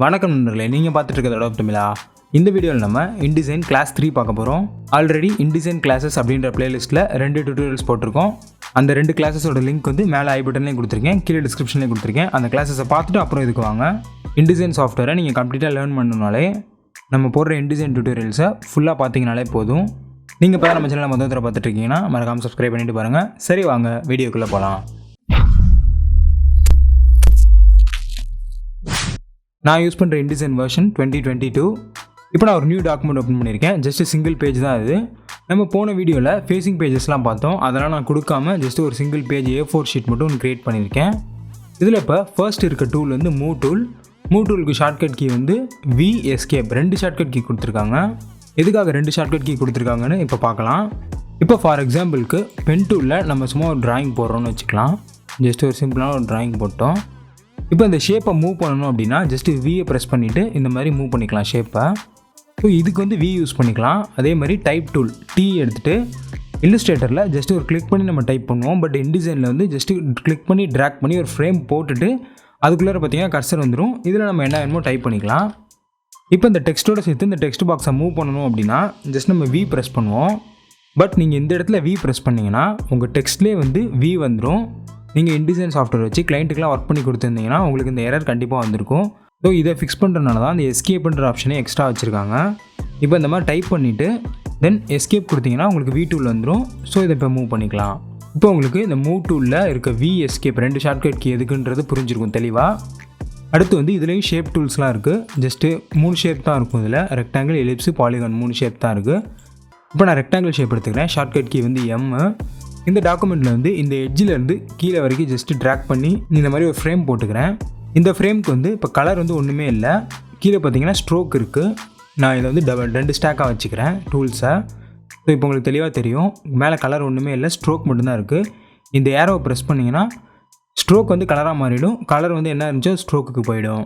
வணக்கம் நண்பர்களே, நீங்கள் பார்த்துட்டு இருக்கிறது Adobe Tamizha. இந்த வீடியோவில் நம்ம Indesign கிளாஸ் 3 பார்க்க போகிறோம். ஆல்ரெடி Indesign கிளாஸஸ் அப்படின்ற பிளேலிஸ்ட்டில் 2 டியூட்டோரியல்ஸ் போட்டிருக்கோம். அந்த 2 கிளாஸஸோட லிங்க் வந்து மேலே ஐ பட்டன்லேயும் கொடுத்துருக்கேன், கீழே டிஸ்கிரிப்ஷன்லேயும் கொடுத்துருக்கேன். அந்த கிளாஸஸை பார்த்துட்டு அப்புறம் இதுக்கு வாங்க. Indesign சாஃப்ட்வேரை நீங்கள் கம்ப்ளீட்டாக லேர்ன் பண்ணணுனாலே நம்ம போடுற Indesign டியூட்டோரியல்ஸை ஃபுல்லாக பார்த்தீங்கனாலே போதும். நீங்கள் இப்போ நம்ம சேனலில் மொத்தத்தில் பார்த்துட்டு இருக்கீங்கன்னா மறக்காமல் சப்ஸ்கிரைப் பண்ணிட்டு பாருங்கள். சரி, வாங்க வீடியோக்குள்ளே போகலாம். நான் யூஸ் பண்ணுற Indesign வெர்ஷன் 2022. இப்போ நான் ஒரு நியூ டாக்குமெண்ட் ஓப்பன் பண்ணியிருக்கேன். ஜஸ்ட் சிங்கிள் பேஜ் தான் அது. நம்ம போன வீடியோவில் ஃபேஸிங் பேஜஸ்லாம் பார்த்தோம். அதெல்லாம் நான் கொடுக்காம ஜஸ்ட் ஒரு சிங்கிள் பேஜ் A4 ஷீட் மட்டும் ஒன்று க்ரியேட் பண்ணியிருக்கேன். இதில் இப்போ ஃபர்ஸ்ட் இருக்க டூல் வந்து மூவ் டூல். மூவ் டூலுக்கு ஷார்ட்கட் கீ வந்து V எஸ்கேப் 2 ஷார்ட்கட் கீ கொடுத்துருக்காங்க. எதுக்காக 2 ஷார்ட்கட் கீ கொடுத்துருக்காங்கன்னு இப்போ பார்க்கலாம். இப்போ ஃபார் எக்ஸாம்பிளுக்கு பென் டூலில் நம்ம சும்மா ஒரு ட்ராயிங் போடுறோன்னு வச்சுக்கலாம். ஜஸ்ட் ஒரு சிம்பிளான ஒரு ட்ராயிங் போட்டோம். இப்போ இந்த ஷேப்பை மூவ் பண்ணணும் அப்படின்னா ஜஸ்ட்டு வியை ப்ரெஸ் பண்ணிவிட்டு இந்த மாதிரி மூவ் பண்ணிக்கலாம் ஷேப்பை. ஸோ இதுக்கு வந்து வி யூஸ் பண்ணிக்கலாம். அதே மாதிரி டைப் டூல் T எடுத்துகிட்டு இல்லுஸ்ட்ரேட்டரில் ஜஸ்ட்டு ஒரு கிளிக் பண்ணி நம்ம டைப் பண்ணுவோம். பட் இன்டிசைனில் வந்து ஜஸ்ட்டு கிளிக் பண்ணி ட்ராக் பண்ணி ஒரு ஃப்ரேம் போட்டுட்டு அதுக்குள்ளே பார்த்தீங்கன்னா கர்சர் வந்துடும். இதில் நம்ம என்ன வேணுமோ டைப் பண்ணிக்கலாம். இப்போ இந்த டெக்ஸ்ட்டோட சேர்த்து இந்த டெக்ஸ்ட் பாக்ஸை மூவ் பண்ணணும் அப்படின்னா ஜஸ்ட் நம்ம வி ப்ரெஸ் பண்ணுவோம். பட் நீங்கள் இந்த இடத்துல வி ப்ரெஸ் பண்ணிங்கன்னா உங்கள் டெக்ஸ்ட்லேயே வந்து வி வந்துடும். நீங்கள் Indesign சாஃப்ட்வேர் வச்சு கிளைண்ட்டுக்கெலாம் ஒர்க் பண்ணி கொடுத்துருந்தீங்கன்னா உங்களுக்கு இந்த எரர் கண்டிப்பாக வந்திருக்கும். ஸோ இதை ஃபிக்ஸ் பண்ணுறதுனால தான் அந்த எஸ்கேப்ன்ற ஆப்ஷனே எக்ஸ்ட்ரா வச்சுருக்காங்க. இப்போ இந்த மாதிரி டைப் பண்ணிவிட்டு தென் எஸ்கேப் கொடுத்தீங்கன்னா உங்களுக்கு V டூல் வந்துடும். ஸோ இதை இப்போ மூவ் பண்ணிக்கலாம். இப்போ உங்களுக்கு இந்த மூவ் டூலில் இருக்க V எஸ்கேப் 2 ஷார்ட்கட் கீ எதுக்குன்றது புரிஞ்சிருக்கும் தெளிவாக. அடுத்து வந்து இதுலேயும் ஷேப் டூல்ஸ்லாம் இருக்குது. ஜஸ்ட்டு 3 ஷேப் தான் இருக்கும். இதில் ரெக்டாங்கிள், எலிப்ஸு, பாலிகான் 3 ஷேப் தான் இருக்குது. இப்போ நான் ரெக்டாங்கிள் ஷேப் எடுத்துக்கிறேன். ஷார்ட்கட் கீ வந்து M. இந்த டாக்குமெண்ட்டில் வந்து இந்த எட்ஜிலேருந்து கீழே வரைக்கும் ஜஸ்ட்டு ட்ராக் பண்ணி இந்த மாதிரி ஒரு ஃப்ரேம் போட்டுக்கிறேன். இந்த ஃப்ரேமுக்கு வந்து இப்போ கலர் வந்து ஒன்றுமே இல்லை. கீழே பார்த்தீங்கன்னா ஸ்ட்ரோக் இருக்குது. நான் இதை வந்து 2 ஸ்டாக்காக வச்சுக்கிறேன் டூல்ஸை. ஸோ இப்போ உங்களுக்கு தெளிவாக தெரியும், மேலே கலர் ஒன்றுமே இல்லை, ஸ்ட்ரோக் மட்டும்தான் இருக்குது. இந்த ஏரோவை ப்ரெஸ் பண்ணிங்கன்னா ஸ்ட்ரோக் வந்து கலராக மாறிடும். கலர் வந்து என்ன இருந்துச்சோ ஸ்ட்ரோக்குக்கு போயிடும்.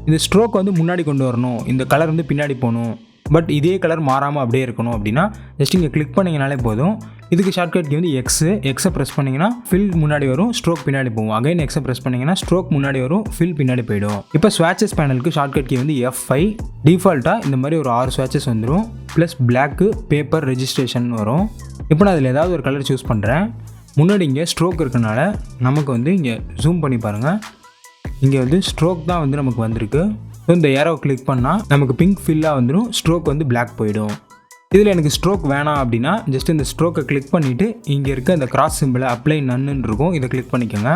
இந்த ஸ்ட்ரோக் வந்து முன்னாடி கொண்டு வரணும், இந்த கலர் வந்து பின்னாடி போகணும், பட் இதே கலர் மாறாமல் அப்படியே இருக்கணும் அப்படின்னா ஜஸ்ட் இங்கே கிளிக் பண்ணிங்கனாலே போதும். இதுக்கு ஷார்ட்கட் கீ வந்து எக்ஸை ப்ரெஸ் பண்ணிங்கன்னா ஃபில் முன்னாடி வரும், ஸ்ட்ரோக் பின்னாடி போகும். அகைன் எக்ஸை ப்ரெஸ் பண்ணிங்கன்னா ஸ்ட்ரோக் முன்னாடி வரும், ஃபில் பின்னாடி போயிடும். இப்போ ஸ்வாட்சஸ் பேனலுக்கு ஷார்ட்கட் கீ வந்து F5. டிஃபால்ட்டாக இந்த மாதிரி ஒரு 6 ஸ்வாட்சஸ் வந்துடும். ப்ளஸ் பிளாக்கு, பேப்பர், ரெஜிஸ்ட்ரேஷன் வரும். இப்போ நான் அதில் ஏதாவது ஒரு கலர் சூஸ் பண்ணுறேன். முன்னாடி இங்கே ஸ்ட்ரோக் இருக்கனால நமக்கு வந்து இங்கே ஜூம் பண்ணி பாருங்கள், இங்கே வந்து ஸ்ட்ரோக் தான் வந்து நமக்கு வந்திருக்கு. ஸோ இந்த ஏரோவை கிளிக் பண்ணால் நமக்கு பிங்க் ஃபில்லாக வந்துடும், ஸ்ட்ரோக் வந்து பிளாக் போயிடும். இதில் எனக்கு ஸ்ட்ரோக் வேணாம் அப்படின்னா ஜஸ்ட் இந்த ஸ்ட்ரோக்கை கிளிக் பண்ணிவிட்டு இங்கே இருக்க இந்த கிராஸ் சிம்பிளை அப்ளை நன்னுன்னு இருக்கும், இதை கிளிக் பண்ணிக்கோங்க.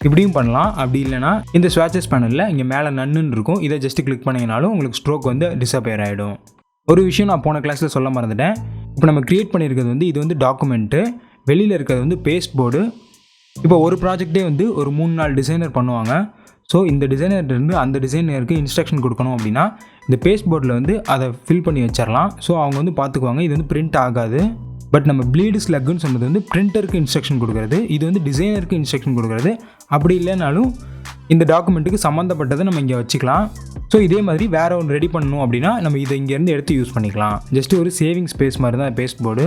இப்படியும் பண்ணலாம். அப்படி இல்லைனா இந்த ஸ்வாட்சஸ் பேனலில் இங்கே மேலே நன்னுன்னு இருக்கும், இதை ஜஸ்ட் கிளிக் பண்ணிங்கனாலும் உங்களுக்கு ஸ்ட்ரோக் வந்து டிஸப்பியர் ஆகிடும். ஒரு விஷயம் நான் போன கிளாஸில் சொல்ல மறந்துட்டேன். இப்போ நம்ம க்ரியேட் பண்ணியிருக்கிறது வந்து இது வந்து டாக்குமெண்ட்டு, வெளியில் இருக்கிறது வந்து பேஸ்ட் போர்டு. இப்போ ஒரு ப்ராஜெக்டே வந்து ஒரு 3-4 டிசைனர் பண்ணுவாங்க. ஸோ இந்த டிசைனர்லேருந்து அந்த டிசைனருக்கு இன்ஸ்ட்ரக்ஷன் கொடுக்கணும் அப்படின்னா இந்த பேஸ்ட் போர்டில் வந்து அதை ஃபில் பண்ணி வச்சிடலாம். ஸோ அவங்க வந்து பார்த்துக்குவாங்க. இது வந்து பிரிண்ட் ஆகாது. பட் நம்ம ப்ளீடு ஸ்லக்குன்னு சொன்னது வந்து பிரிண்டருக்கு இன்ஸ்ட்ரக்ஷன் கொடுக்குறது, இது வந்து டிசைனருக்கு இன்ஸ்ட்ரக்ஷன் கொடுக்குறது. அப்படி இல்லைனாலும் இந்த டாக்குமெண்ட்டுக்கு சம்மந்தப்பட்டதை நம்ம இங்கே வச்சுக்கலாம். ஸோ இதே மாதிரி வேறு ஒன்று ரெடி பண்ணணும் அப்படின்னா நம்ம இதை இங்கேருந்து எடுத்து யூஸ் பண்ணிக்கலாம். ஜஸ்ட் ஒரு சேவிங் ஸ்பேஸ் மாதிரி தான் பேஸ்ட் போர்டு.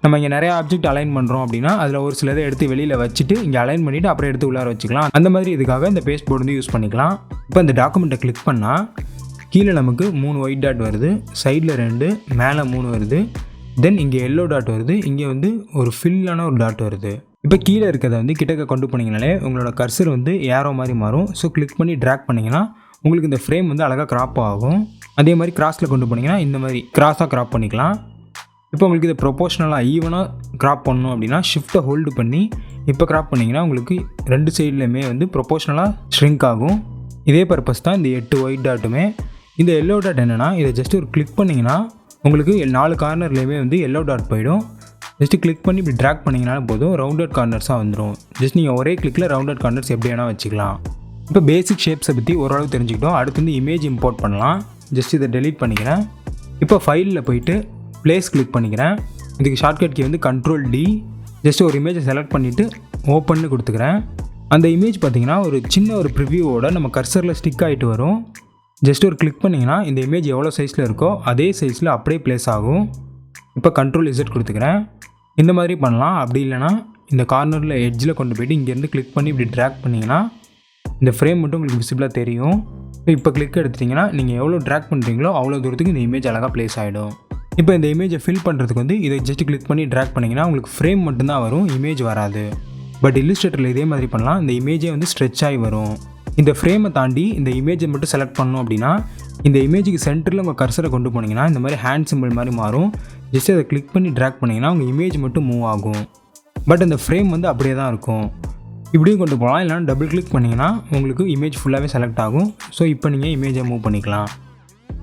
நம்ம இங்கே நிறையா ஆப்ஜெக்ட் அலைன் பண்ணுறோம் அப்படின்னா அதில் ஒரு சிலதை எடுத்து வெளியில் வச்சுட்டு இங்கே அலைன் பண்ணிவிட்டு அப்புறம் எடுத்து உள்ளார வச்சுக்கலாம். அந்த மாதிரி இதுக்காக இந்த பேஸ்ட் போர்டு வந்து யூஸ் பண்ணிக்கலாம். இப்போ இந்த டாக்குமெண்ட்டை கிளிக் பண்ணால் கீழே நமக்கு 3 ஒயிட் டாட் வருது, சைடில் 2, மேலே 3 வருது, தென் இங்கே எல்லோ டாட் வருது, இங்கே வந்து ஒரு ஃபில்லான ஒரு டாட் வருது. இப்போ கீழே இருக்கிறத வந்து கிட்டக்க கொண்டு போனீங்கனாலே உங்களோட கர்சர் வந்து ஏரோ மாதிரி மாறும். ஸோ கிளிக் பண்ணி ட்ராக் பண்ணிங்கன்னா உங்களுக்கு இந்த ஃப்ரேம் வந்து அழகாக கிராப் ஆகும். அதே மாதிரி கிராஸில் கொண்டு போனீங்கன்னா இந்த மாதிரி கிராஸாக கிராப் பண்ணிக்கலாம். இப்போ உங்களுக்கு இதை ப்ரொபோஷனலாக ஈவனாக கிராப் பண்ணணும் அப்படின்னா ஷிஃப்ட்டை ஹோல்டு பண்ணி இப்போ கிராப் பண்ணிங்கன்னா உங்களுக்கு 2 சைட்லையுமே வந்து ப்ரொபோஷனலாக ஷ்ரிங்க் ஆகும். இதே பர்பஸ் தான் இந்த 8 ஒயிட் டாட்டுமே. இந்த எல்லோ டாட் என்னென்னா இதை ஜஸ்ட் ஒரு கிளிக் பண்ணிங்கன்னா உங்களுக்கு 4 கார்னர்லேயுமே வந்து எல்லோ டாட் போயிடும். ஜஸ்ட்டு கிளிக் பண்ணி இப்படி ட்ராக் பண்ணிங்கனாலும் போதும், ரவுண்டட் கார்னர்ஸாக வந்துடும். ஜஸ்ட் நீங்கள் ஒரே கிளிக்கில் ரவுண்டட் கார்னர்ஸ் எப்படி வேணால் வச்சுக்கலாம். இப்போ பேசிக் ஷேப்ஸை பற்றி ஓரளவு தெரிஞ்சுக்கிட்டோம். அடுத்து வந்து இமேஜ் இம்போர்ட் பண்ணலாம். ஜஸ்ட் இதை டெலீட் பண்ணிக்கிறேன். இப்போ ஃபைலில் போயிட்டு ப்ளேஸ் கிளிக் பண்ணிக்கிறேன். இதுக்கு ஷார்ட்கட் கீ வந்து Ctrl+D. ஜஸ்ட் ஒரு இமேஜை செலக்ட் பண்ணிவிட்டு ஓப்பன்னு கொடுத்துக்கிறேன். அந்த இமேஜ் பார்த்திங்கன்னா ஒரு சின்ன ஒரு ப்ரிவியூவோட நம்ம கர்சரில் ஸ்டிக் ஆகிட்டு வரும். ஜஸ்ட் ஒரு கிளிக் பண்ணிங்கன்னா இந்த இமேஜ் எவ்வளோ சைஸில் இருக்கோ அதே சைஸில் அப்படியே ப்ளேஸ் ஆகும். இப்போ Ctrl+Z கொடுத்துக்கிறேன். இந்த மாதிரி பண்ணலாம். அப்படி இல்லைனா இந்த கார்னரில் எட்ஜில் கொண்டு போய்ட்டு இங்கேருந்து கிளிக் பண்ணி இப்படி ட்ராக் பண்ணிங்கன்னா இந்த ஃப்ரேம் மட்டும் உங்களுக்கு விசிபிளாக தெரியும். இப்போ கிளிக் எடுத்துட்டிங்கன்னா நீங்கள் எவ்வளோ ட்ராக் பண்ணுறீங்களோ அவ்வளோ தூரத்துக்கு இந்த இமேஜ் அழகாக ப்ளேஸ் ஆகிடும். இப்போ இந்த இமேஜை ஃபில் பண்ணுறதுக்கு வந்து இதை ஜஸ்ட் கிளிக் பண்ணி ட்ராக் பண்ணிங்கன்னா உங்களுக்கு ஃப்ரேம் மட்டும்தான் வரும், இமேஜ் வராது. பட் இல்லுஸ்ட்ரேட்டரில் இதே மாதிரி பண்ணலாம், இந்த இமேஜே வந்து ஸ்ட்ரெச் ஆகி வரும். இந்த ஃப்ரேமை தாண்டி இந்த இமேஜை மட்டும் செலக்ட் பண்ணணும் அப்படின்னா இந்த இமேஜுக்கு சென்டரில் உங்கள் கர்சரை கொண்டு போனீங்கன்னா இந்த மாதிரி ஹேண்ட் சிம்பிள் மாதிரி மாறும். ஜஸ்ட் அதை கிளிக் பண்ணி ட்ராக் பண்ணிங்கன்னா உங்கள் இமேஜ் மட்டும் மூவ் ஆகும். பட் அந்த ஃப்ரேம் வந்து அப்படியே தான் இருக்கும். இப்படியும் கொண்டு போகலாம், இல்லைனா டபுள் கிளிக் பண்ணிங்கன்னா உங்களுக்கு இமேஜ் ஃபுல்லாகவே செலக்ட் ஆகும். ஸோ இப்போ நீங்கள் இமேஜை மூவ் பண்ணிக்கலாம்.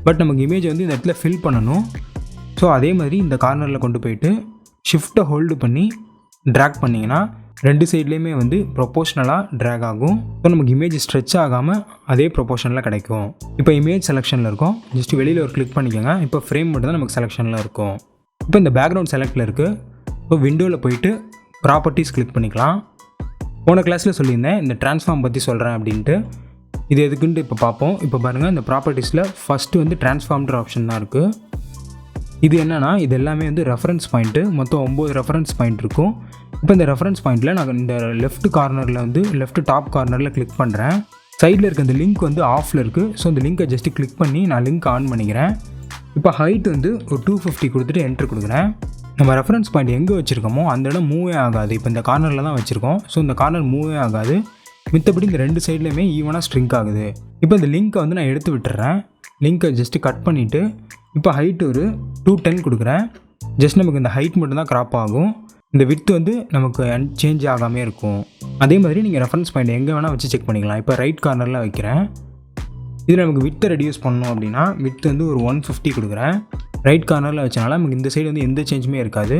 பட் நமக்கு இமேஜ் வந்து இந்த இடத்துல ஃபில் பண்ணணும். ஸோ அதே மாதிரி இந்த கார்னரில் கொண்டு போயிட்டு ஷிஃப்ட்டை ஹோல்டு பண்ணி ட்ராக் பண்ணிங்கன்னா ரெண்டு சைட்லேயுமே வந்து ப்ரொபோஷ்னலாக ட்ராக் ஆகும். ஸோ நமக்கு இமேஜ் ஸ்ட்ரெச் ஆகாமல் அதே ப்ரொபோஷனில் கிடைக்கும். இப்போ இமேஜ் செலெக்ஷனில் இருக்கும், ஜஸ்ட் வெளியில் ஒரு கிளிக் பண்ணிக்கோங்க. இப்போ ஃப்ரேம் மட்டும் தான் நமக்கு செலெக்ஷனில் இருக்கும். இப்போ இந்த பேக்ரவுண்ட் செலக்டில் இருக்குது. இப்போ விண்டோவில் போயிட்டு ப்ராப்பர்ட்டிஸ் கிளிக் பண்ணிக்கலாம். போன கிளாஸில் சொல்லியிருந்தேன் இந்த ட்ரான்ஸ்ஃபார்ம் பற்றி சொல்கிறேன் அப்படின்ட்டு. இது எதுக்குன்ட்டு இப்போ பார்ப்போம். இப்போ பாருங்கள், இந்த ப்ராப்பர்ட்டிஸில் ஃபஸ்ட்டு வந்து ட்ரான்ஸ்ஃபார்ம்ன்ற ஆப்ஷன் தான் இருக்குது. இது என்னென்னா இது எல்லாமே வந்து ரெஃபரன்ஸ் பாயிண்ட்டு, மொத்தம் 9 ரெஃபரன்ஸ் பாயிண்ட் இருக்கும். இப்போ இந்த ரெஃபரன்ஸ் பாயிண்ட்டில் நான் இந்த லெஃப்ட் கார்னரில் வந்து லெஃப்ட் டாப் கார்னரில் கிளிக் பண்ணுறேன். சைடில் இருக்க இந்த லிங்க் வந்து ஆஃபில் இருக்குது. ஸோ இந்த லிங்க்கை ஜஸ்ட்டு கிளிக் பண்ணி நான் லிங்க் ஆன் பண்ணிக்கிறேன். இப்போ ஹைட் வந்து ஒரு 250 கொடுத்துட்டு என்ட்ரு கொடுக்குறேன். நம்ம ரெஃபரன்ஸ் பாயிண்ட் எங்கே வச்சுருக்கோமோ அந்த இடம் மூவே ஆகாது. இப்போ இந்த கார்னரில் தான் வச்சுருக்கோம். ஸோ இந்த கார்னர் மூவே ஆகாது. மித்தபடி இந்த ரெண்டு சைட்லேயுமே ஈவனாக ஸ்ட்ரிங்க் ஆகுது. இப்போ இந்த லிங்க்கை வந்து நான் எடுத்து விட்டுறேன். லிங்க்கை ஜஸ்ட்டு கட் பண்ணிவிட்டு இப்போ ஹைட் ஒரு 210 கொடுக்குறேன். ஜஸ்ட் நமக்கு இந்த ஹைட் மட்டும்தான் க்ராப் ஆகும். இந்த விட்த் வந்து நமக்கு சேஞ்ச் ஆகாமே இருக்கும். அதே மாதிரி நீங்கள் ரெஃபரன்ஸ் பாயிண்ட் எங்கே வேணால் வச்சு செக் பண்ணிக்கலாம். இப்போ ரைட் கார்னரில் வைக்கிறேன். இதில் நமக்கு வித்தை ரெடியூஸ் பண்ணணும் அப்படின்னா வித் வந்து ஒரு 150 கொடுக்குறேன். ரைட் கார்னரில் வச்சனால நமக்கு இந்த சைடு வந்து எந்த சேஞ்சுமே இருக்காது.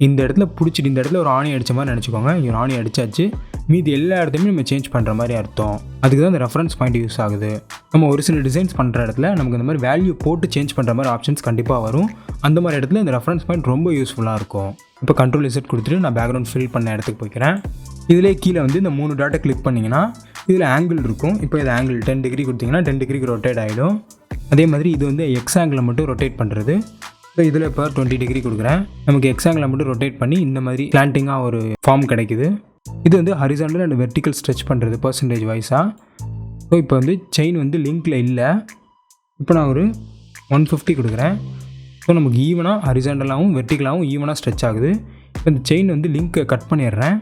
இந்த இடத்துல பிடிச்சிட்டு இந்த இடத்துல ஒரு ஆணி அடித்த மாதிரி நினச்சிக்கோங்க. இங்கே ஒரு ஆணி அடித்தாச்சு, மீதி எல்லா இடத்தையுமே நம்ம சேஞ்ச் பண்ணுற மாதிரி அர்த்தம். அதுக்கு தான் இந்த ரெஃபரன்ஸ் பாயிண்ட் யூஸ் ஆகுது. நம்ம ஒரு சில டிசைன்ஸ் பண்ணுற இடத்துல நமக்கு இந்த மாதிரி வேல்யூ போட்டு சேஞ்ச் பண்ணுற மாதிரி ஆப்ஷன்ஸ் கண்டிப்பாக வரும். அந்த மாதிரி இடத்துல இந்த ரெஃபரன்ஸ் பாயிண்ட் ரொம்ப யூஸ்ஃபுல்லாக இருக்கும். இப்போ கண்ட்ரோல் Z கொடுத்துட்டு நான் பேக்ரவுண்ட் ஃபில் பண்ண இடத்துக்கு போய்க்கிறேன். இதிலே கீழே வந்து இந்த 3 டாட்டை கிளிக் பண்ணிங்கன்னா இதில் ஆங்கிள் இருக்கும். இப்போ இது ஆங்கிள் 10 டிகிரி கொடுத்திங்கன்னா 10 டிகிரிக்கு ரொட்டேட் ஆகிடும். அதே மாதிரி இது வந்து எக்ஸ் ஆங்கிளை மட்டும் ரொட்டேட் பண்ணுறது. இப்போ இதில் இப்போ 20 டிகிரி கொடுக்குறேன். நமக்கு எக்ஸ் ஆங்கிளை மட்டும் ரொட்டேட் பண்ணி இந்த மாதிரி பிளான்ட்டிங்காக ஒரு ஃபார்ம் கிடைக்குது. இது வந்து ஹரிசாண்டல் அண்ட் வெர்டிக்கல் ஸ்ட்ரெச் பண்ணுறது பர்சன்டேஜ் வைஸாக. ஸோ இப்போ வந்து செயின் வந்து லிங்க்கில் இல்லை. இப்போ நான் ஒரு 150 கொடுக்குறேன். ஸோ நமக்கு ஈவனாக ஹரிசாண்டலாகவும் வெர்டிக்கலாகவும் ஈவனாக ஸ்ட்ரெச் ஆகுது. இப்போ இந்த செயின் வந்து லிங்க்கை கட் பண்ணிடுறேன்.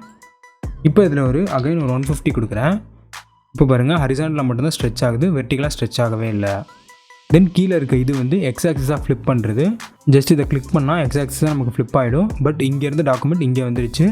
இப்போ இதில் ஒரு அகைன் ஒரு 150 கொடுக்குறேன். இப்போ பாருங்கள், ஹரிசாண்டலாக மட்டும்தான் ஸ்ட்ரெச் ஆகுது, வெர்டிக்கலாக ஸ்ட்ரெச் ஆகவே இல்லை. தென் கீழே இருக்க இது வந்து எக்ஸ் ஆக்சிஸாக ஃப்ளிப் பண்ணுறது. ஜஸ்ட் இதை கிளிக் பண்ணால் எக்ஸ் ஆக்சிஸாக நமக்கு ஃப்ளிப் ஆகிடும். பட் இங்கேருந்து டாக்குமெண்ட் இங்கே வந்துருச்சு.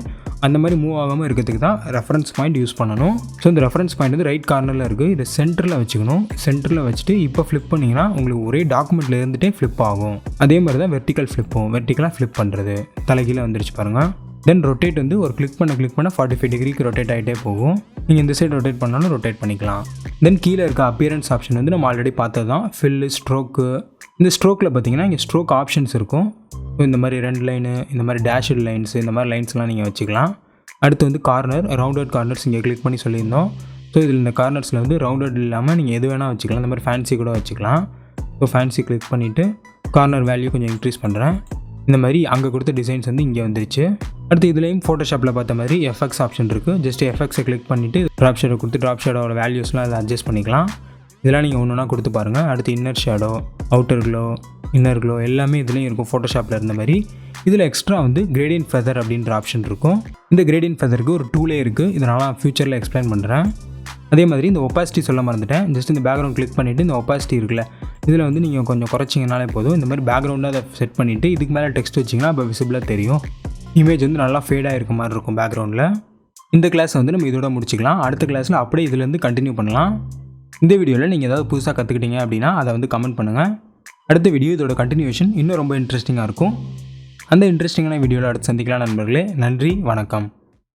அந்த மாதிரி மூவ் ஆகாமல் இருக்கிறதுக்கு தான் ரெஃபரன்ஸ் பாயிண்ட் யூஸ் பண்ணணும். ஸோ இந்த ரெஃபரன்ஸ் பாயிண்ட் வந்து ரைட் கார்னரில் இருக்குது. இதை சென்டரில் வச்சுக்கணும். சென்டரில் வச்சுட்டு இப்போ ஃப்ளிப் பண்ணிங்கன்னா உங்களுக்கு ஒரே டாக்குமெண்ட்டில் இருந்துகிட்டே ஃப்ளிப் ஆகும். அதே மாதிரி தான் வெர்டிக்கல் ஃப்ளிப்பும், வெர்டிக்கலாக ஃப்ளிப் பண்ணுறது. தலைகீழே வந்துருச்சு பாருங்கள். தென் ரொட்டேட் வந்து ஒரு கிளிக் பண்ண 45 டிகிரிக்கு ரொட்டேட் ஆகிட்டே போகும். நீங்கள் இந்த சைடு ரொட்டேட் பண்ணாலும் ரொட்டேட் பண்ணிக்கலாம். தென் கீழே இருக்க அப்பியரன்ஸ் ஆப்ஷன் வந்து நம்ம ஆல்ரெடி பார்த்தது தான், ஃபில்லு, ஸ்ட்ரோக்கு. இந்த ஸ்ட்ரோக்கில் பார்த்தீங்கன்னா இங்கே ஸ்ட்ரோக் ஆப்ஷன்ஸ் இருக்கும். இந்த மாதிரி 2 லைனு, இந்த மாதிரி டேஷ்டு லைன்ஸ், இந்த மாதிரி லைன்ஸ்லாம் நீங்கள் வச்சுக்கலாம். அடுத்து வந்து கார்னர், ரவுண்டட் கார்னர்ஸ் இங்கே கிளிக் பண்ணி சொல்லியிருந்தோம். ஸோ இதில் இந்த கார்னர்ஸில் வந்து ரவுண்டட் இல்லாமல் நீங்கள் எது வேணால் வச்சுக்கலாம். இந்த மாதிரி ஃபேன்சி கூட வச்சுக்கலாம். ஸோ ஃபேன்சி கிளிக் பண்ணிவிட்டு கார்னர் வேல்யூ கொஞ்சம் இன்க்ரீஸ் பண்ணுறேன். இந்த மாதிரி அங்கே கொடுத்த டிசைன்ஸ் வந்து இங்கே வந்துருச்சு. அடுத்து இதுலேயும் ஃபோட்டோஷாப்பில் பார்த்த மாதிரி எஃப்எக்ஸ் ஆப்ஷன் இருக்குது. ஜஸ்ட் எஃப்எக்ஸை கிளிக் பண்ணிவிட்டு ட்ராப் ஷேடோ கொடுத்து ட்ராப் ஷேடோட வேல்யூஸ்லாம் அதை அட்ஜஸ்ட் பண்ணிக்கலாம். இதெல்லாம் நீங்கள் ஒன்று ஒன்றா கொடுத்து பாருங்கள். அடுத்து inner shadow, outer glow, inner glow எல்லாமே இதுலேயும் இருக்கும் ஃபோட்டோஷாப்பில் இருந்த மாதிரி. இதில் எக்ஸ்ட்ரா வந்து கிரேடியன்ட் ஃபெதர் அப்படின்ற ஆப்ஷன் இருக்கும். இந்த கிரேடியன்ட் ஃபெதருக்கு ஒரு டூலே இருக்குது. இதனால் ஃபியூச்சரில் எக்ஸ்பிளைன் பண்ணுறேன். அதே மாதிரி இந்த ஒப்பாசிட்டி சொல்ல மறந்துட்டேன். ஜஸ்ட் இந்த பேக்ரவுண்ட் கிளிக் பண்ணிவிட்டு இந்த ஒப்பாசிட்டி இருக்குல்ல, இதில் வந்து நீங்கள் கொஞ்சம் குறைச்சிங்கனாலே போதும். இந்த மாதிரி பேக்ரவுண்டாக அதை செட் பண்ணிவிட்டு இதுக்கு மேலே டெக்ஸ்ட் வச்சிங்கன்னா அப்போ விசிபிளாக தெரியும். இமேஜ் வந்து நல்லா ஃபேடாக இருக்க மாதிரி இருக்கும் பேக்ரவுண்டில். இந்த கிளாஸ் வந்து நம்ம இதோட முடிச்சிக்கலாம். அடுத்த கிளாஸில் அப்படியே இதுலேருந்து கண்டினியூ பண்ணலாம். இந்த வீடியோவில் நீங்கள் ஏதாவது புதுசாக கற்றுக்கிட்டீங்க அப்படின்னா அதை வந்து கமெண்ட் பண்ணுங்கள். அடுத்த வீடியோ இதோட கண்டினியூஷன் இன்னும் ரொம்ப இன்ட்ரெஸ்டிங்காக இருக்கும். அந்த இன்ட்ரெஸ்டிங்கான வீடியோவில் அடுத்து சந்திக்கலாம் நண்பர்களே. நன்றி, வணக்கம்.